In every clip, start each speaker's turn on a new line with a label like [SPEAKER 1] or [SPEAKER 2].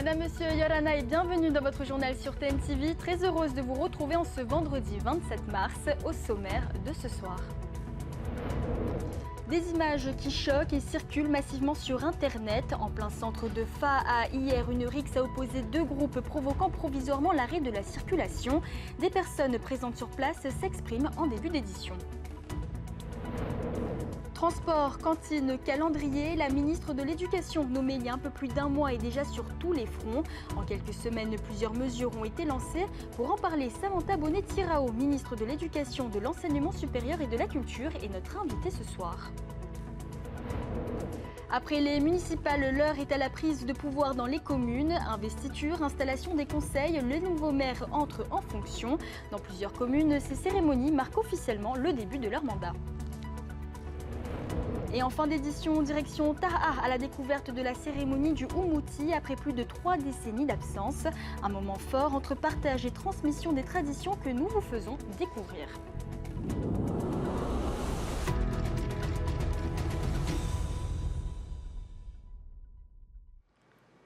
[SPEAKER 1] Madame, Monsieur, Yorana et bienvenue dans votre journal sur TNTV. Très heureuse de vous retrouver en ce vendredi 27 mars au sommaire de ce soir. Des images qui choquent et circulent massivement sur Internet. En plein centre de Faa, hier, une rixe a opposé deux groupes provoquant provisoirement l'arrêt de la circulation. Des personnes présentes sur place s'expriment en début d'édition. Transport, cantine, calendrier, la ministre de l'Éducation, nommée il y a un peu plus d'un mois, est déjà sur tous les fronts. En quelques semaines, plusieurs mesures ont été lancées. Pour en parler, Samantha Bonnet-Tirao, ministre de l'Éducation, de l'Enseignement supérieur et de la Culture, est notre invitée ce soir. Après les municipales, l'heure est à la prise de pouvoir dans les communes. Investiture, installation des conseils, les nouveaux maires entrent en fonction. Dans plusieurs communes, ces cérémonies marquent officiellement le début de leur mandat. Et en fin d'édition, direction Taha à la découverte de la cérémonie du Umouti après plus de 3 décennies d'absence. Un moment fort entre partage et transmission des traditions que nous vous faisons découvrir.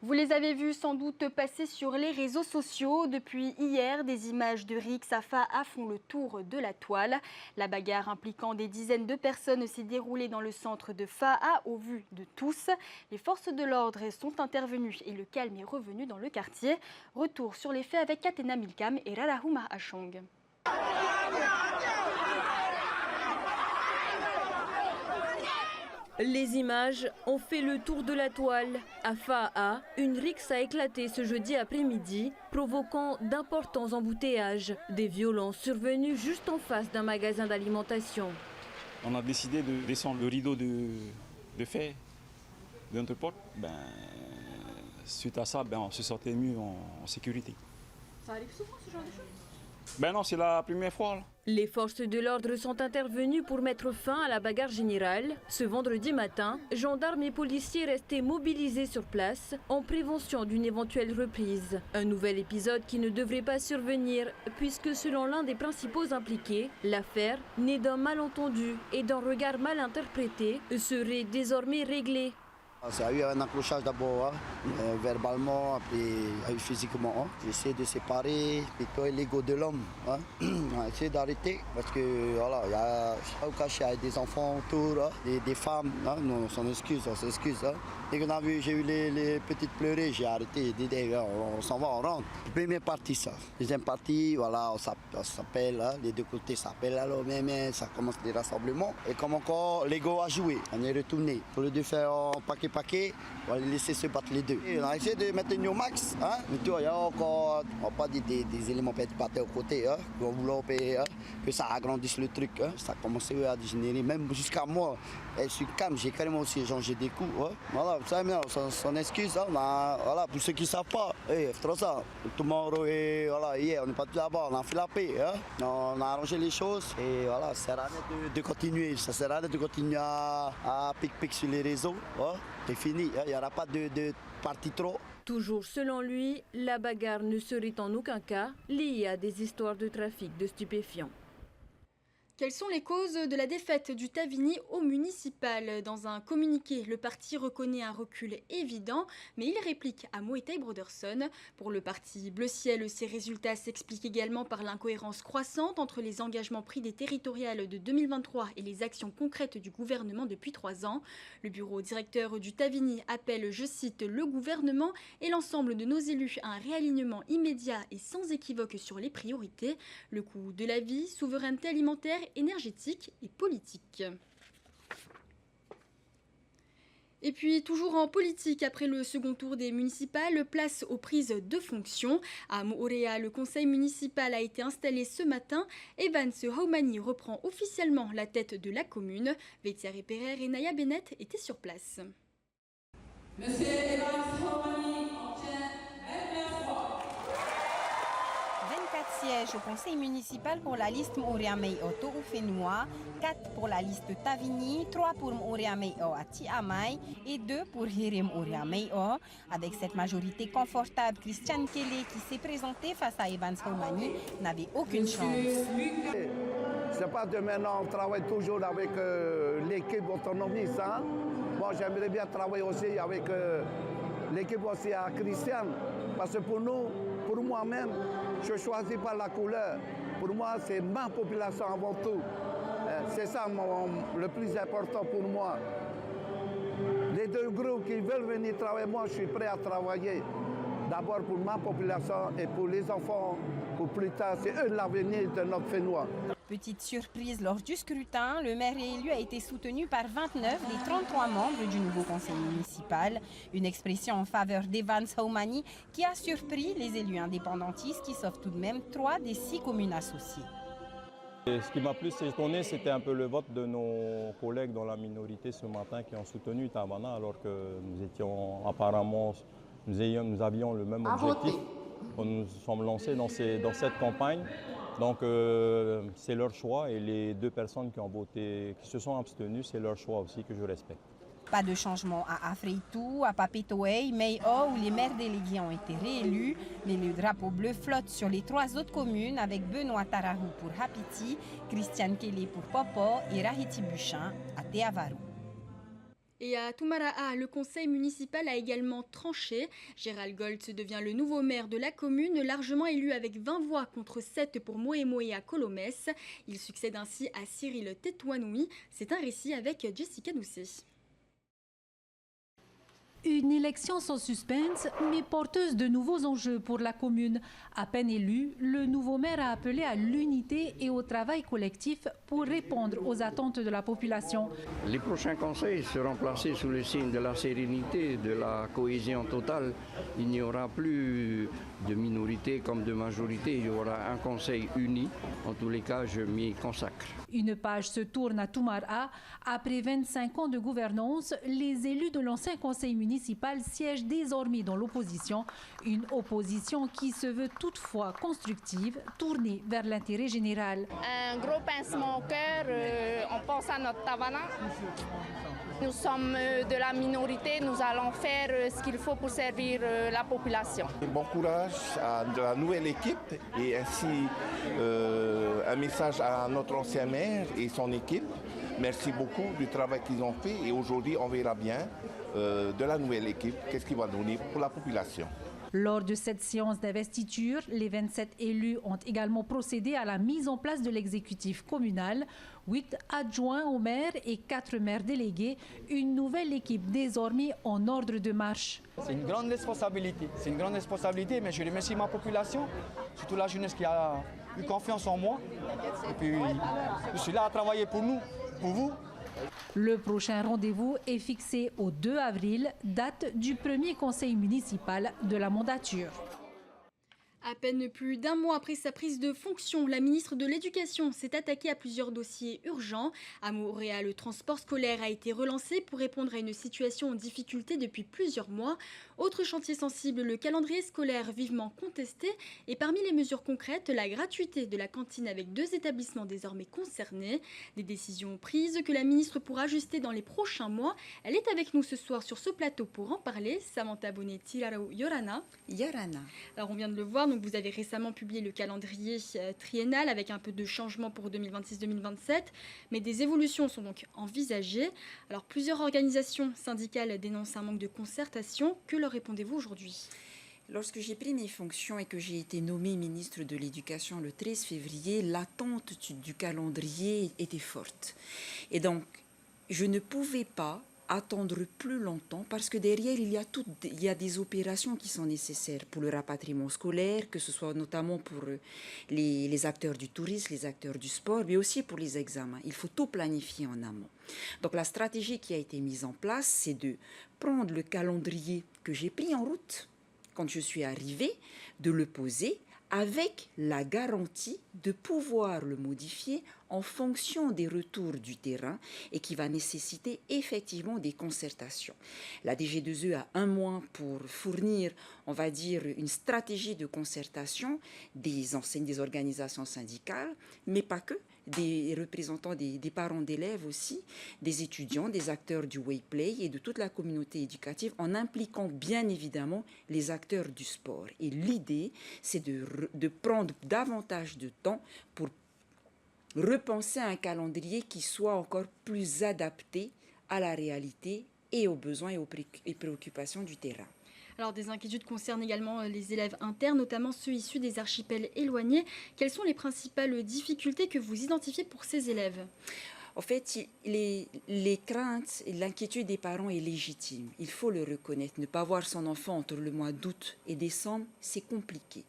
[SPEAKER 1] Vous les avez vus sans doute passer sur les réseaux sociaux. Depuis hier, des images de rixes à Faa font le tour de la toile. La bagarre impliquant des dizaines de personnes s'est déroulée dans le centre de Faa au vu de tous. Les forces de l'ordre sont intervenues et le calme est revenu dans le quartier. Retour sur les faits avec Katena Milkam et Rarahuma Achong.
[SPEAKER 2] Les images ont fait le tour de la toile. À Faa, une rixe a éclaté ce jeudi après-midi, provoquant d'importants embouteillages. Des violences survenues juste en face d'un magasin d'alimentation.
[SPEAKER 3] On a décidé de descendre le rideau de fer de notre porte. Suite à ça, on se sentait mieux en sécurité.
[SPEAKER 1] Ça arrive souvent ce genre de choses ?
[SPEAKER 3] Non, c'est la première fois. Là.
[SPEAKER 2] Les forces de l'ordre sont intervenues pour mettre fin à la bagarre générale. Ce vendredi matin, gendarmes et policiers restaient mobilisés sur place en prévention d'une éventuelle reprise. Un nouvel épisode qui ne devrait pas survenir puisque selon l'un des principaux impliqués, l'affaire, née d'un malentendu et d'un regard mal interprété, serait désormais réglée.
[SPEAKER 4] Ça a eu un accrochage d'abord, verbalement, puis il y a eu physiquement. J'ai essayé de séparer plutôt l'ego de l'homme. On a essayé d'arrêter parce que voilà, il y a au cachet, il y a des enfants autour, des femmes. Non, on s'excuse. Dès qu'on a vu, j'ai eu les petites pleurer, j'ai arrêté. On s'en va, on rentre. Première partie, ça. Deuxième partie, voilà, on s'appelle, les deux côtés s'appellent, alors même ça commence des rassemblements. Et comme encore, l'ego a joué. On est retourné. Pour le faire en paquet, on va les laisser se battre les deux. Et on a essayé de mettre au max. Mais il y a encore, on va pas dire des éléments peut-être battre aux côtés, pour vouloir que ça agrandisse le truc. Ça a commencé à dégénérer, même jusqu'à moi. Je suis calme, j'ai carrément aussi changé des coups. Voilà, vous savez bien, son excuse. Voilà, pour ceux qui ne savent pas, trop ça. Tomorrow et voilà, hier, on n'est pas tout là-bas, on a fait la paix. On a arrangé les choses et voilà, ça sert à rien de continuer. Ça sert à rien de continuer à pic sur les réseaux. C'est fini, il n'y aura pas de partie trop.
[SPEAKER 2] Toujours selon lui, la bagarre ne serait en aucun cas liée à des histoires de trafic de stupéfiants.
[SPEAKER 1] Quelles sont les causes de la défaite du Tavini au municipal ? Dans un communiqué, le parti reconnaît un recul évident, mais il réplique à Moetai Broderson. Pour le parti Bleu Ciel, ces résultats s'expliquent également par l'incohérence croissante entre les engagements pris des territoriales de 2023 et les actions concrètes du gouvernement depuis 3 ans. Le bureau directeur du Tavini appelle, je cite, le gouvernement et l'ensemble de nos élus à un réalignement immédiat et sans équivoque sur les priorités, le coût de la vie, souveraineté alimentaire, énergétique et politique. Et puis, toujours en politique, après le second tour des municipales, place aux prises de fonctions. À Moorea, le conseil municipal a été installé ce matin. Evans Haumani reprend officiellement la tête de la commune. Vétiare Pereire et Naya Bennett étaient sur place.
[SPEAKER 5] Monsieur Evans Haumani obtient 29 voix.
[SPEAKER 6] 24 sièges au conseil municipal pour la liste Moorea Mei-Oto ou Fénois, 4 pour la liste Tavini, 3 pour Moorea Mei-O à Tiamai et 2 pour Hirim Moorea Mei-O. Avec cette majorité confortable, Christian Kelly, qui s'est présenté face à Evans Haumani, n'avait aucune chance.
[SPEAKER 7] C'est pas de maintenant, on travaille toujours avec l'équipe autonomiste. Moi, j'aimerais bien travailler aussi avec l'équipe aussi à Christiane. Parce que pour nous, pour moi-même, je ne choisis pas la couleur. Pour moi, c'est ma population avant tout. C'est ça le plus important pour moi. Les deux groupes qui veulent venir travailler, moi, je suis prêt à travailler. D'abord pour ma population et pour les enfants, pour plus tard. C'est eux l'avenir de notre Fénois.
[SPEAKER 6] Petite surprise lors du scrutin, le maire élu a été soutenu par 29 des 33 membres du nouveau conseil municipal. Une expression en faveur d'Evans Haumani qui a surpris les élus indépendantistes qui sauvent tout de même 3 des 6 communes associées.
[SPEAKER 8] Et ce qui m'a plus étonné, c'était un peu le vote de nos collègues dans la minorité ce matin qui ont soutenu Tabana alors que nous étions apparemment, nous avions le même objectif. Nous nous sommes lancés dans cette campagne. Donc c'est leur choix et les 2 personnes qui ont voté, qui se sont abstenues, c'est leur choix aussi que je respecte.
[SPEAKER 6] Pas de changement à Afreitou, à Papetoe, Meio, où les maires délégués ont été réélus, mais le drapeau bleu flotte sur les 3 autres communes avec Benoît Tarahou pour Hapiti, Christiane Kelly pour Popo et Rahiti Buchin à Teavaru.
[SPEAKER 1] Et à Tumara'a, le conseil municipal a également tranché. Gérald Goltz devient le nouveau maire de la commune, largement élu avec 20 voix contre 7 pour Moemoe à Colomès. Il succède ainsi à Cyril Tetouanoui. C'est un récit avec Jessica Doucet.
[SPEAKER 9] Une élection sans suspense, mais porteuse de nouveaux enjeux pour la commune. À peine élu, le nouveau maire a appelé à l'unité et au travail collectif pour répondre aux attentes de la population.
[SPEAKER 10] Les prochains conseils seront placés sous le signe de la sérénité, de la cohésion totale. Il n'y aura plus de minorité comme de majorité, il y aura un conseil uni. En tous les cas, je m'y consacre.
[SPEAKER 9] Une page se tourne à Tumara'a. Après 25 ans de gouvernance, les élus de l'ancien conseil municipal siègent désormais dans l'opposition. Une opposition qui se veut toutefois constructive, tournée vers l'intérêt général.
[SPEAKER 11] Un gros pincement au cœur, on pense à notre Tabana. Nous sommes de la minorité, nous allons faire ce qu'il faut pour servir la population.
[SPEAKER 12] Bon courage à la nouvelle équipe et ainsi un message à notre ancien maire et son équipe. Merci beaucoup du travail qu'ils ont fait et aujourd'hui on verra bien de la nouvelle équipe qu'est-ce qu'il va donner pour la population.
[SPEAKER 9] Lors de cette séance d'investiture, les 27 élus ont également procédé à la mise en place de l'exécutif communal. 8 adjoints au maire et 4 maires délégués. Une nouvelle équipe désormais en ordre de marche.
[SPEAKER 13] C'est une grande responsabilité. Mais je remercie ma population, surtout la jeunesse qui a eu confiance en moi. Et puis, je suis là à travailler pour nous, pour vous.
[SPEAKER 9] Le prochain rendez-vous est fixé au 2 avril, date du premier conseil municipal de la mandature.
[SPEAKER 1] À peine plus d'un mois après sa prise de fonction, la ministre de l'Éducation s'est attaquée à plusieurs dossiers urgents. À Montréal, le transport scolaire a été relancé pour répondre à une situation en difficulté depuis plusieurs mois. Autre chantier sensible, le calendrier scolaire vivement contesté. Et parmi les mesures concrètes, la gratuité de la cantine avec 2 établissements désormais concernés. Des décisions prises que la ministre pourra ajuster dans les prochains mois. Elle est avec nous ce soir sur ce plateau pour en parler. Samantha Bonetti, Tirarao Yorana. Alors on vient de le voir. Donc vous avez récemment publié le calendrier triennal avec un peu de changement pour 2026-2027, mais des évolutions sont donc envisagées. Alors plusieurs organisations syndicales dénoncent un manque de concertation. Que leur répondez-vous aujourd'hui ?
[SPEAKER 14] Lorsque j'ai pris mes fonctions et que j'ai été nommée ministre de l'Éducation le 13 février, l'attente du calendrier était forte. Et donc, je ne pouvais pas attendre plus longtemps parce que derrière il y a des opérations qui sont nécessaires pour le rapatriement scolaire, que ce soit notamment pour les acteurs du tourisme, les acteurs du sport, mais aussi pour les examens. Il faut tout planifier en amont. Donc la stratégie qui a été mise en place, c'est de prendre le calendrier que j'ai pris en route quand je suis arrivée, de le poser avec la garantie de pouvoir le modifier en fonction des retours du terrain et qui va nécessiter effectivement des concertations. La DG2E a 1 mois pour fournir, on va dire, une stratégie de concertation des enseignes, des organisations syndicales, mais pas que, des représentants des parents d'élèves aussi, des étudiants, des acteurs du Wayplay et de toute la communauté éducative en impliquant bien évidemment les acteurs du sport. Et l'idée, c'est de prendre davantage de temps pour repenser un calendrier qui soit encore plus adapté à la réalité et aux besoins et aux préoccupations du terrain.
[SPEAKER 1] Alors des inquiétudes concernent également les élèves internes, notamment ceux issus des archipels éloignés. Quelles sont les principales difficultés que vous identifiez pour ces élèves ?
[SPEAKER 14] En fait, les craintes et l'inquiétude des parents est légitime. Il faut le reconnaître. Ne pas voir son enfant entre le mois d'août et décembre, c'est compliqué.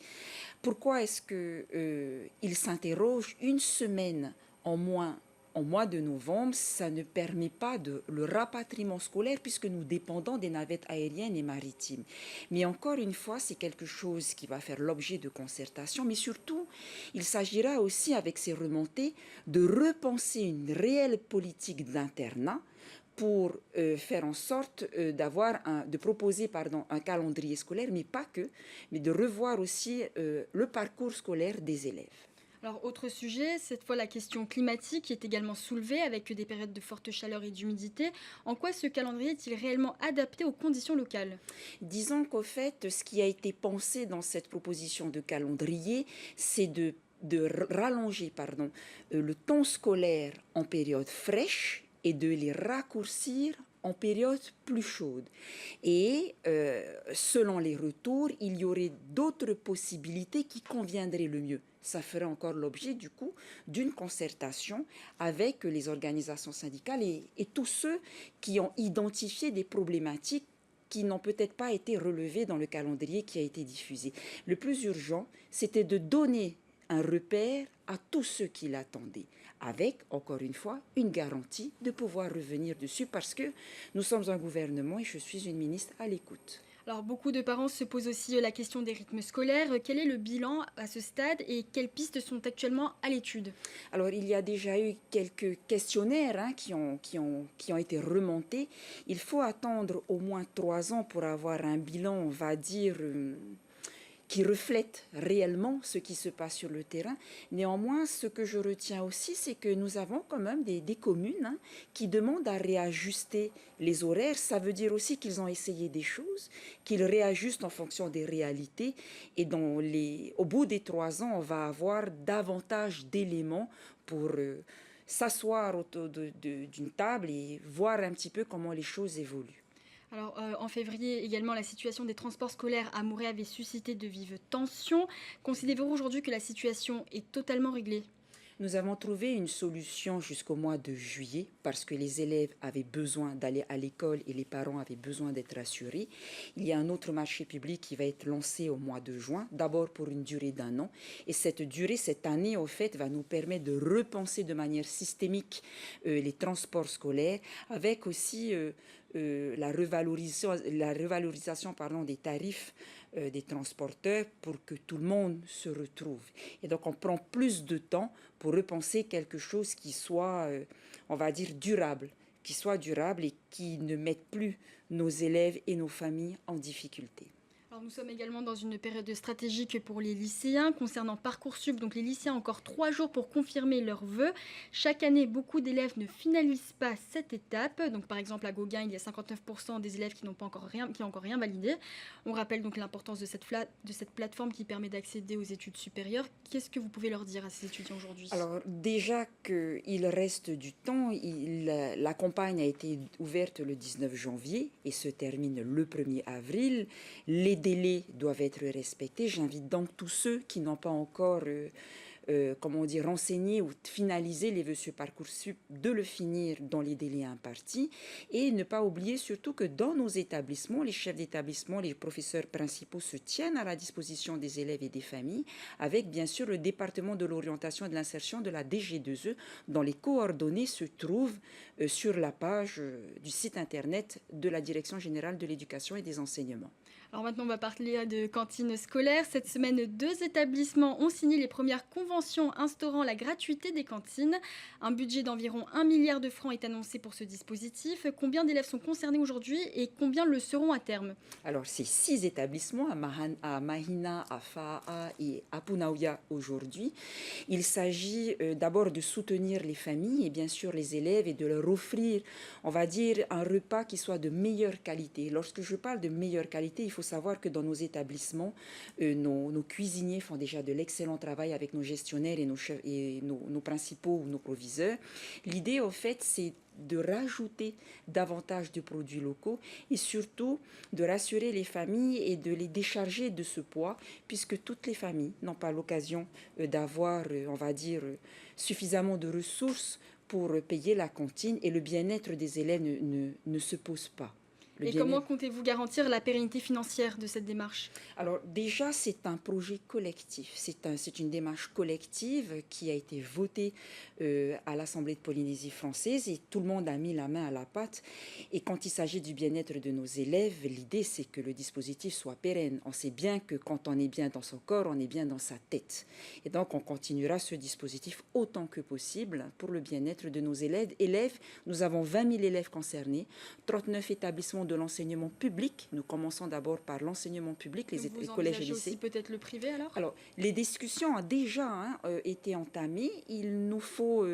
[SPEAKER 14] Pourquoi est-ce qu'ils s'interrogent une semaine en moins en mois de novembre, ça ne permet pas le rapatriement scolaire puisque nous dépendons des navettes aériennes et maritimes. Mais encore une fois, c'est quelque chose qui va faire l'objet de concertation, mais surtout, il s'agira aussi avec ces remontées de repenser une réelle politique d'internat pour faire en sorte de proposer un calendrier scolaire, mais pas que, mais de revoir aussi le parcours scolaire des élèves.
[SPEAKER 1] Alors, autre sujet, cette fois la question climatique qui est également soulevée avec des périodes de forte chaleur et d'humidité. En quoi ce calendrier est-il réellement adapté aux conditions locales ?
[SPEAKER 14] Disons qu'au fait, ce qui a été pensé dans cette proposition de calendrier, c'est de rallonger le temps scolaire en période fraîche et de les raccourcir en période plus chaude. Et selon les retours, il y aurait d'autres possibilités qui conviendraient le mieux. Ça ferait encore l'objet du coup d'une concertation avec les organisations syndicales et tous ceux qui ont identifié des problématiques qui n'ont peut-être pas été relevées dans le calendrier qui a été diffusé. Le plus urgent, c'était de donner un repère à tous ceux qui l'attendaient, avec, encore une fois, une garantie de pouvoir revenir dessus parce que nous sommes un gouvernement et je suis une ministre à l'écoute.
[SPEAKER 1] Alors, beaucoup de parents se posent aussi la question des rythmes scolaires. Quel est le bilan à ce stade et quelles pistes sont actuellement à l'étude ?
[SPEAKER 14] Alors, il y a déjà eu quelques questionnaires qui ont été remontés. Il faut attendre au moins 3 ans pour avoir un bilan, on va dire, qui reflète réellement ce qui se passe sur le terrain. Néanmoins, ce que je retiens aussi, c'est que nous avons quand même des communes qui demandent à réajuster les horaires. Ça veut dire aussi qu'ils ont essayé des choses, qu'ils réajustent en fonction des réalités. Et au bout des 3 ans, on va avoir davantage d'éléments pour s'asseoir autour d'une table et voir un petit peu comment les choses évoluent.
[SPEAKER 1] Alors, en février, également, la situation des transports scolaires à Morée avait suscité de vives tensions. Considérez-vous aujourd'hui que la situation est totalement réglée ?
[SPEAKER 14] Nous avons trouvé une solution jusqu'au mois de juillet parce que les élèves avaient besoin d'aller à l'école et les parents avaient besoin d'être assurés. Il y a un autre marché public qui va être lancé au mois de juin, d'abord pour une durée d'1 an. Et cette durée, cette année, au fait, va nous permettre de repenser de manière systémique les transports scolaires avec aussi la revalorisation des tarifs des transporteurs pour que tout le monde se retrouve. Et donc, on prend plus de temps pour repenser quelque chose qui soit, on va dire, durable et qui ne mette plus nos élèves et nos familles en difficulté.
[SPEAKER 1] Alors nous sommes également dans une période stratégique pour les lycéens. Concernant Parcoursup, donc les lycéens ont encore 3 jours pour confirmer leurs vœux. Chaque année, beaucoup d'élèves ne finalisent pas cette étape. Donc par exemple à Gauguin, il y a 59% des élèves qui n'ont encore rien validé. On rappelle donc l'importance de cette plateforme qui permet d'accéder aux études supérieures. Qu'est-ce que vous pouvez leur dire à ces étudiants aujourd'hui ?
[SPEAKER 14] Alors déjà qu'il reste du temps, la campagne a été ouverte le 19 janvier et se termine le 1er avril. Les délais doivent être respectés. J'invite donc tous ceux qui n'ont pas encore renseigné ou finalisé les vœux sur Parcoursup de le finir dans les délais impartis et ne pas oublier surtout que dans nos établissements, les chefs d'établissement, les professeurs principaux se tiennent à la disposition des élèves et des familles avec bien sûr le département de l'orientation et de l'insertion de la DG2E dont les coordonnées se trouvent sur la page du site internet de la Direction générale de l'éducation et des enseignements.
[SPEAKER 1] Alors maintenant, on va parler de cantines scolaires. Cette semaine, 2 établissements ont signé les premières conventions instaurant la gratuité des cantines. Un budget d'environ 1 milliard de francs est annoncé pour ce dispositif. Combien d'élèves sont concernés aujourd'hui et combien le seront à terme ?
[SPEAKER 14] Alors, c'est 6 établissements à Mahina, à Fa'a et à Punaouia aujourd'hui. Il s'agit d'abord de soutenir les familles et bien sûr les élèves et de leur offrir, on va dire, un repas qui soit de meilleure qualité. Lorsque je parle de meilleure qualité, il faut savoir que dans nos établissements, nos cuisiniers font déjà de l'excellent travail avec nos gestionnaires et nos principaux ou nos proviseurs. L'idée, au fait, c'est de rajouter davantage de produits locaux et surtout de rassurer les familles et de les décharger de ce poids, puisque toutes les familles n'ont pas l'occasion d'avoir, on va dire, suffisamment de ressources pour payer la cantine, et le bien-être des élèves ne se pose pas.
[SPEAKER 1] Et comment comptez-vous garantir la pérennité financière de cette démarche?
[SPEAKER 14] Alors déjà, c'est un projet collectif. C'est une démarche collective qui a été votée à l'Assemblée de Polynésie française, et tout le monde a mis la main à la pâte. Et quand il s'agit du bien-être de nos élèves, l'idée c'est que le dispositif soit pérenne. On sait bien que quand on est bien dans son corps, on est bien dans sa tête. Et donc on continuera ce dispositif autant que possible pour le bien-être de nos élèves. Nous avons 20 000 élèves concernés, 39 établissements de l'enseignement public. Nous commençons d'abord par l'enseignement public, les collèges et lycées.
[SPEAKER 1] Aussi peut-être le privé alors?
[SPEAKER 14] Alors, les discussions ont déjà été entamées. Il nous faut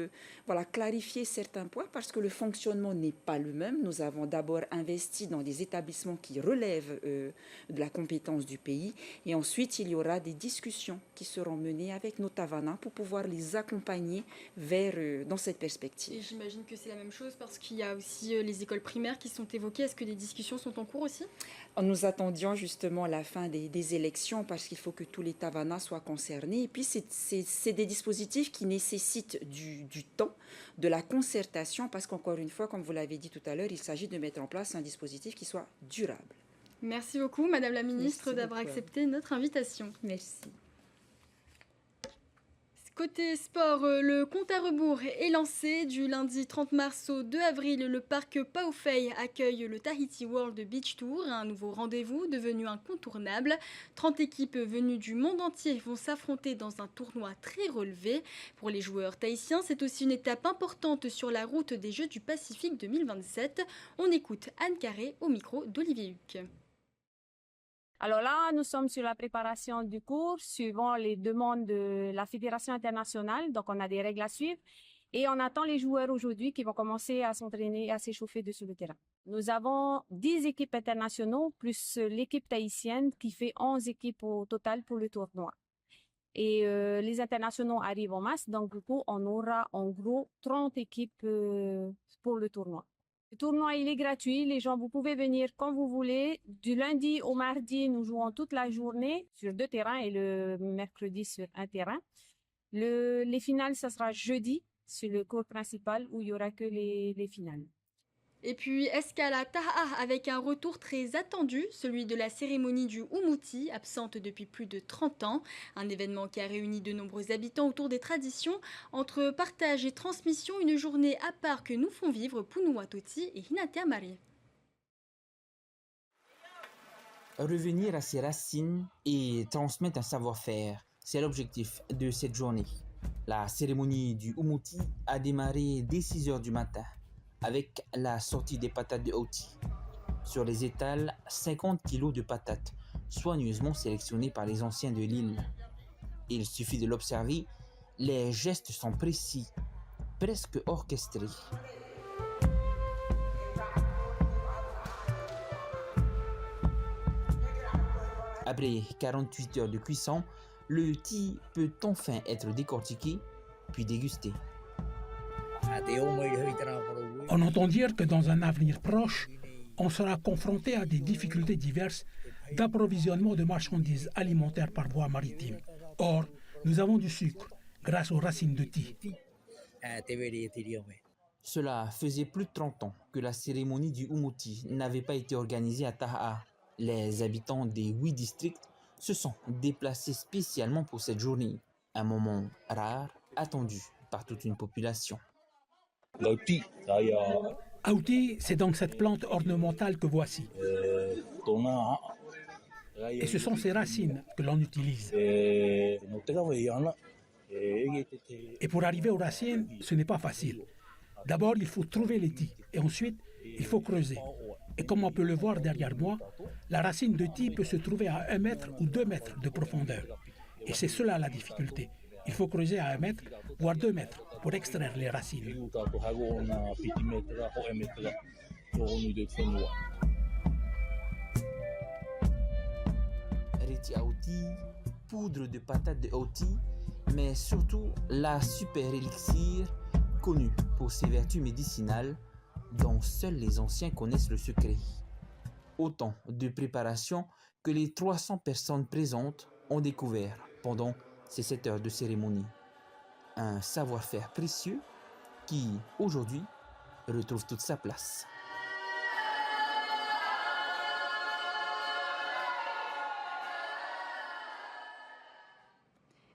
[SPEAKER 14] clarifier certains points parce que le fonctionnement n'est pas le même. Nous avons d'abord investi dans des établissements qui relèvent de la compétence du pays, et ensuite il y aura des discussions qui seront menées avec nos tavanins pour pouvoir les accompagner dans cette perspective.
[SPEAKER 1] Et j'imagine que c'est la même chose parce qu'il y a aussi les écoles primaires qui sont évoquées. Est-ce que des discussions sont en cours aussi?
[SPEAKER 14] Nous attendions justement la fin des élections parce qu'il faut que tous les tavanins soient concernés. Et puis, c'est des dispositifs qui nécessitent du temps, de la concertation, parce qu'encore une fois, comme vous l'avez dit tout à l'heure, il s'agit de mettre en place un dispositif qui soit durable.
[SPEAKER 1] Merci beaucoup, Madame la Ministre, d'avoir accepté notre invitation.
[SPEAKER 14] Merci.
[SPEAKER 1] Côté sport, le compte à rebours est lancé. Du lundi 30 mars au 2 avril, le parc Paufei accueille le Tahiti World Beach Tour, un nouveau rendez-vous devenu incontournable. 30 équipes venues du monde entier vont s'affronter dans un tournoi très relevé. Pour les joueurs tahitiens, c'est aussi une étape importante sur la route des Jeux du Pacifique 2027. On écoute Anne Carré au micro d'Olivier Huc.
[SPEAKER 15] Alors là, nous sommes sur la préparation du cours suivant les demandes de la Fédération internationale. Donc, on a des règles à suivre et on attend les joueurs aujourd'hui qui vont commencer à s'entraîner et à s'échauffer sur le terrain. Nous avons 10 équipes internationaux plus l'équipe tahitienne qui fait 11 équipes au total pour le tournoi. Et les internationaux arrivent en masse, donc du coup, on aura en gros 30 équipes pour le tournoi. Le tournoi, il est gratuit. Les gens, vous pouvez venir quand vous voulez. Du lundi au mardi, nous jouons toute la journée sur 2 terrains et le mercredi sur 1 terrain. Les finales, ça sera jeudi sur le court principal où il n'y aura que les finales.
[SPEAKER 1] Et puis, escale à Taha avec un retour très attendu, celui de la cérémonie du Umuti, absente depuis plus de 30 ans. Un événement qui a réuni de nombreux habitants autour des traditions. Entre partage et transmission, une journée à part que nous font vivre Punua Toti et Hinatea Mari.
[SPEAKER 16] Revenir à ses racines et transmettre un savoir-faire, c'est l'objectif de cette journée. La cérémonie du Umuti a démarré dès 6 h du matin, avec la sortie des patates de Oti. Sur les étals, 50 kilos de patates, soigneusement sélectionnées par les anciens de l'île. Il suffit de l'observer, les gestes sont précis, presque orchestrés. Après 48 heures de cuisson, le thé peut enfin être décortiqué, puis dégusté.
[SPEAKER 17] On entend dire que dans un avenir proche, on sera confronté à des difficultés diverses d'approvisionnement de marchandises alimentaires par voie maritime. Or, nous avons du sucre grâce aux racines de thé.
[SPEAKER 16] Cela faisait plus de 30 ans que la cérémonie du Umuti n'avait pas été organisée à Taha. Les habitants des 8 districts se sont déplacés spécialement pour cette journée. Un moment rare, attendu par toute une population.
[SPEAKER 17] Auti, c'est donc cette plante ornementale que voici. Et ce sont ses racines que l'on utilise. Et pour arriver aux racines, ce n'est pas facile. D'abord, il faut trouver les tiges et ensuite, il faut creuser. Et comme on peut le voir derrière moi, la racine de tige peut se trouver à 1 mètre ou 2 mètres de profondeur. Et c'est cela la difficulté. Il faut creuser à 1 mètre, voire 2 mètres, pour extraire les racines.
[SPEAKER 16] Reti Auti, poudre de patate de Auti, mais surtout la super élixir, connue pour ses vertus médicinales, dont seuls les anciens connaissent le secret. Autant de préparations que les 300 personnes présentes ont découvert pendant ces 7 heures de cérémonie. Un savoir-faire précieux qui, aujourd'hui, retrouve toute sa place.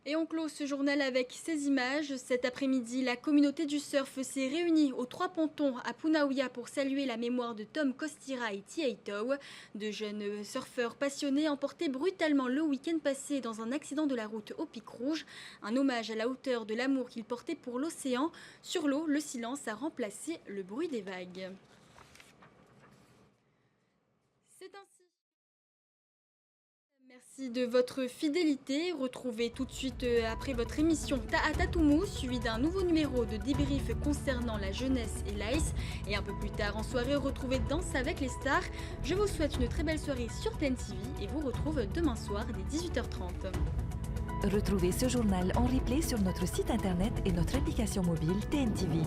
[SPEAKER 1] Et on clôt ce journal avec ces images. Cet après-midi, la communauté du surf s'est réunie aux 3 pontons à Punaouia pour saluer la mémoire de Tom Kostira et Tiaitau, de jeunes surfeurs passionnés emportés brutalement le week-end passé dans un accident de la route au Pic Rouge. Un hommage à la hauteur de l'amour qu'ils portaient pour l'océan. Sur l'eau, le silence a remplacé le bruit des vagues. C'est ainsi. Merci de votre fidélité. Retrouvez tout de suite après votre émission Ta'atatoumou, suivi d'un nouveau numéro de débrief concernant la jeunesse et l'AIS. Et un peu plus tard en soirée, retrouvez Danse avec les stars. Je vous souhaite une très belle soirée sur TNTV et vous retrouve demain soir dès 18h30.
[SPEAKER 18] Retrouvez ce journal en replay sur notre site internet et notre application mobile TNTV.